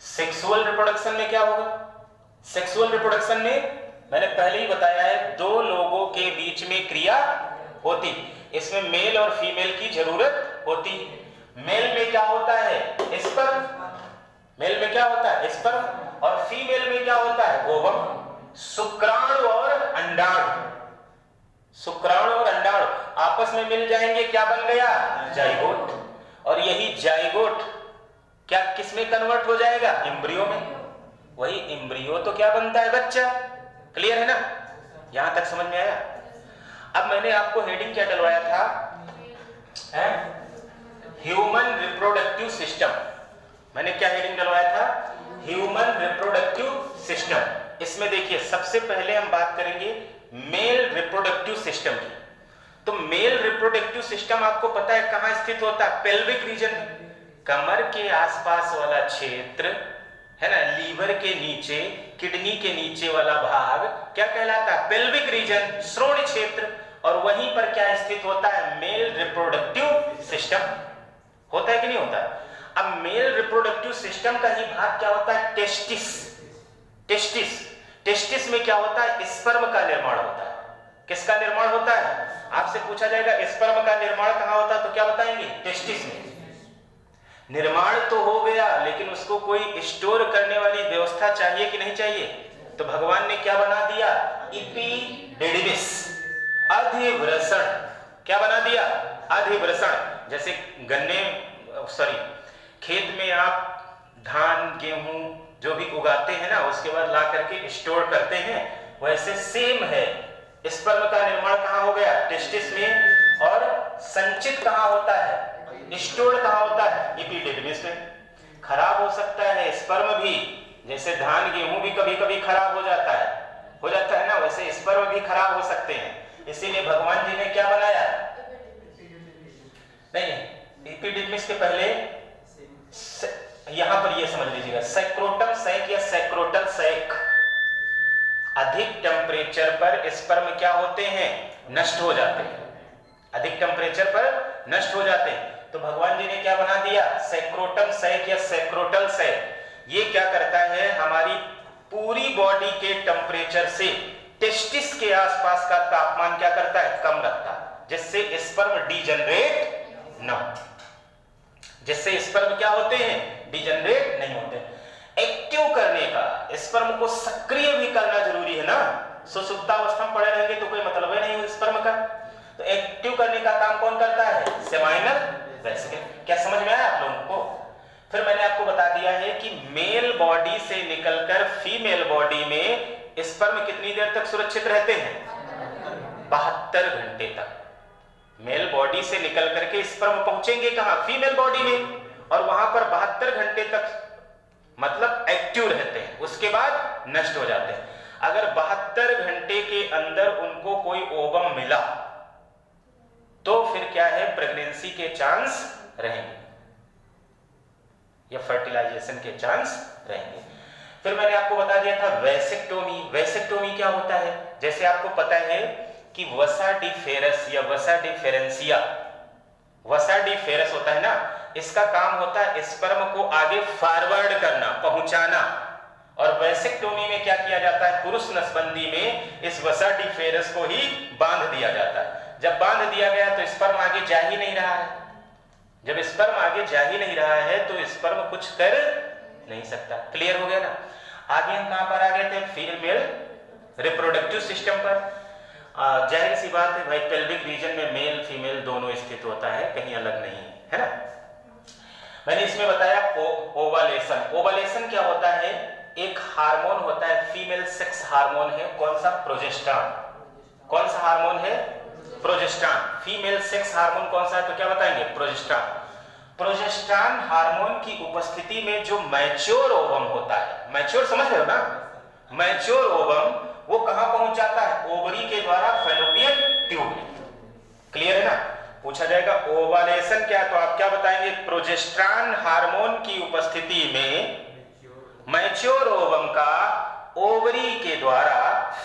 Sexual reproduction में क्या होगा? सेक्सुअल रिप्रोडक्शन में मैंने पहले ही बताया है, दो लोगों के बीच में क्रिया होती, इसमें मेल और फीमेल की जरूरत होती। मेल में क्या होता है? स्पर्म। मेल में क्या होता है? स्पर्म। और फीमेल में क्या होता है? ओवम। शुक्राणु और अंडाणु, शुक्राणु और अंडाणु आपस में मिल जाएंगे, क्या बन गया? जाइगोट। और यही जाइगोट क्या किस में कन्वर्ट हो जाएगा? एम्ब्रियो में। वही एम्ब्रियो तो क्या बनता है? बच्चा। क्लियर है ना? यहां तक समझ में आया? अब मैंने आपको हेडिंग क्या डलवाया था? Human reproductive system. मैंने क्या हेडिंग डलवाया था? Human reproductive system. इसमें देखिए, सबसे पहले हम बात करेंगे मेल रिप्रोडक्टिव सिस्टम की। तो मेल रिप्रोडक्टिव सिस्टम आपको पता है कहां स्थित होता है? पेल्विक रीजन में, कमर के आसपास वाला क्षेत्र है ना, लीवर के नीचे, किडनी के नीचे वाला भाग क्या कहलाता है? पेल्विक रीजन, श्रोण क्षेत्र। और वहीं पर क्या स्थित होता है? Male reproductive system. होता है कि नहीं होता? अब मेल रिप्रोडक्टिव सिस्टम का ही भाग क्या होता है? टेस्टिस। टेस्टिस, टेस्टिस में क्या होता है? स्पर्म का निर्माण होता है। किसका निर्माण होता है? आपसे पूछा जाएगा स्पर्म का निर्माण कहां होता है, तो क्या बताएंगे? टेस्टिस में। निर्माण तो हो गया, लेकिन उसको कोई स्टोर करने वाली व्यवस्था चाहिए कि नहीं चाहिए? तो भगवान ने क्या बना दिया? एपिडिडिमिस, अधिवृषण। क्या बना दिया? अधिवृषण। जैसे खेत में आप धान, गेहूं जो भी उगाते हैं ना, उसके बाद ला करके स्टोर करते हैं, वैसे सेम है। स्पर्म का निर्माण कहां हो गया? टेस्टिस में। और संचित कहां होता है? स्टोर कहां होता है? एपिडिडिमिस में। खराब हो सकता है स्पर्म भी, जैसे धान गेहूं भी कभी कभी खराब हो जाता है ना, वैसे स्पर्म भी खराब हो सकते हैं। इसीलिए भगवान जी ने क्या बनाया? नहीं, एपिडिडिमिस के पहले यहां पर ये समझ लीजिएगा, सैक्रोटम सैक या सैक्रोटल सैक। अधिक टेम्परेचर पर स्पर्म क्या होते हैं? नष्ट हो जाते हैं। अधिक टेम्परेचर पर नष्ट हो जाते हैं। तो भगवान जी ने क्या बना दिया? सैक्रोटम सैक या सैक्रोटल सैक। ये क्या करता है? हमारी पूरी बॉडी के टेम्परेचर से टेस्टिस के आसपास का तापमान क्या करता है? कम रखता है, जिससे स्पर्म डीजनरेट न हो, जिससे स्पर्म क्या होते हैं? डीजनरेट नहीं होते। एक्टिव करने का, स्पर्म को सक्रिय भी करना जरूरी है ना। सुसुप्तावस्था में पड़े रहेंगे तो कोई मतलब ही नहीं स्पर्म का। तो एक्टिव करने का काम कौन करता है? Seminal vesicle. क्या समझ में आया आप लोगों को? फिर मैंने आपको बता दिया है कि मेल बॉडी से निकलकर फीमेल बॉडी में स्पर्म कितनी देर तक सुरक्षित रहते हैं? 72 घंटे तक। मेल बॉडी से निकल करके स्पर्म पहुंचेंगे कहां? फीमेल बॉडी में, और वहां पर 72 घंटे तक मतलब एक्टिव रहते हैं, उसके बाद नष्ट हो जाते हैं। अगर 72 घंटे के अंदर उनको कोई ओवम मिला तो फिर क्या है? प्रेगनेंसी के चांस रहेंगे या फर्टिलाइजेशन के चांस रहेंगे। फिर मैंने आपको बता दिया था वैसेक्टोमी। वैसेक्टोमी क्या होता है? जैसे आपको पता है कि वसा डिफेरस या वसा डिफेरेंसिया, वसा डिफेरस होता है ना, इसका काम होता है स्पर्म को आगे फॉरवर्ड करना, पहुंचाना। और वैसेक्टोमी में क्या किया जाता है? पुरुष नसबंदी में इस वसा डिफेरस को ही बांध दिया जाता है। जब बांध दिया गया तो स्पर्म आगे जा ही नहीं रहा है। जब स्पर्म आगे जा ही नहीं रहा है तो स्पर्म कुछ कर नहीं सकता। क्लियर हो गया ना? आगे हम कहां पर आ गए थे? फीमेल रिप्रोडक्टिव सिस्टम पर। जाहिर सी बात है भाई, पेल्विक रीजन में मेल फीमेल दोनों स्थित होता है, कहीं अलग नहीं है ना। मैंने इसमें बताया ओवलेशन। ओवलेशन क्या होता है? एक हार्मोन होता है, फीमेल सेक्स हार्मोन है। कौन सा? प्रोजेस्टेरॉन। कौन सा हार्मोन है? प्रोजेस्टेरॉन। फीमेल सेक्स हार्मोन कौन सा है? तो क्या बताएंगे? प्रोजेस्टेरॉन। प्रोजेस्टेरॉन हार्मोन की उपस्थिति में जो मैच्योर ओवम होता है, मैच्योर समझ रहे हो ना? मैच्योर ओवम वो कहां पहुंच जाता है? ओवरी के द्वारा फैलोपियन ट्यूब में। क्लियर है ना? पूछा जाएगा ओवलेशन क्या, तो आप क्या बताएंगे? प्रोजेस्टेरॉन हार्मोन की उपस्थिति में मैच्योर ओवम का ओवरी के द्वारा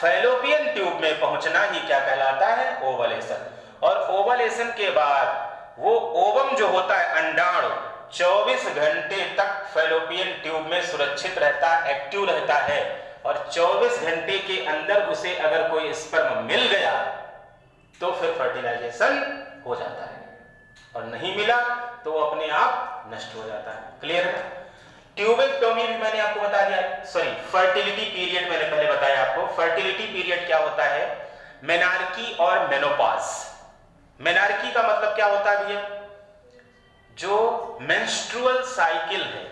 फैलोपियन ट्यूब में पहुंचना ही क्या कहलाता है? ओवलेशन। और ओवलेशन के बाद वो ओवम जो होता है, अंडाणु, 24 घंटे तक फैलोपियन ट्यूब में सुरक्षित रहता, एक्टिव रहता है, और 24 घंटे के अंदर उसे अगर कोई स्पर्म मिल गया तो फिर फर्टिलाइजेशन हो जाता है, और नहीं मिला तो वो अपने आप नष्ट हो जाता है। क्लियर है? ट्यूबेक्टोमी भी मैंने आपको बता दिया, सॉरी फर्टिलिटी पीरियड मैंने पहले बताया आपको। फर्टिलिटी पीरियड क्या होता है? मेनार्की और मेनोपॉज। मेनार्की का मतलब क्या होता है भैया? जो मेंस्ट्रुअल साइकिल है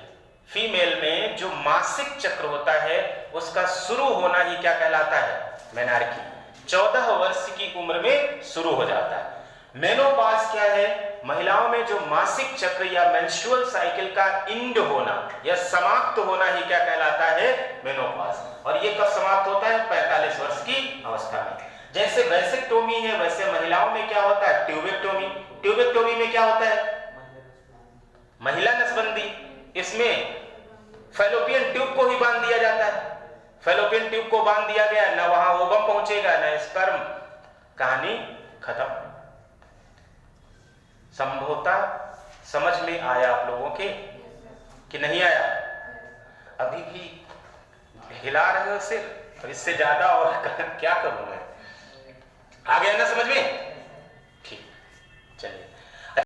फीमेल में, जो मासिक चक्र होता है उसका शुरू होना ही क्या कहलाता है? मेनार्की। 14 वर्ष की उम्र में शुरू हो जाता है। मेनोपॉज क्या है? महिलाओं में जो मासिक चक्र या मेंस्ट्रुअल साइकिल का इंड होना या समाप्त होना ही क्या कहलाता है? मेनोपॉज। और ये कब समाप्त होता है? 45 वर्ष की अवस्था में। जैसे वैसेक्टोमी है वैसे महिलाओं में क्या होता है? ट्यूबेक्टोमी। ट्यूबेक्टोमी में क्या होता है? महिला नसबंदी। इसमें फैलोपियन ट्यूब को ही बांध दिया जाता है। फैलोपियन ट्यूब को बांध दिया गया, ना वहां ओवम पहुंचेगा ना स्पर्म, कहानी खत्म। संभवतः समझ में आया आप लोगों के कि नहीं आया? अभी भी हिला रहे हो सिर, अब इससे ज्यादा और क्या करूं मैं? आ गया ना समझ में? ठीक, चलिए।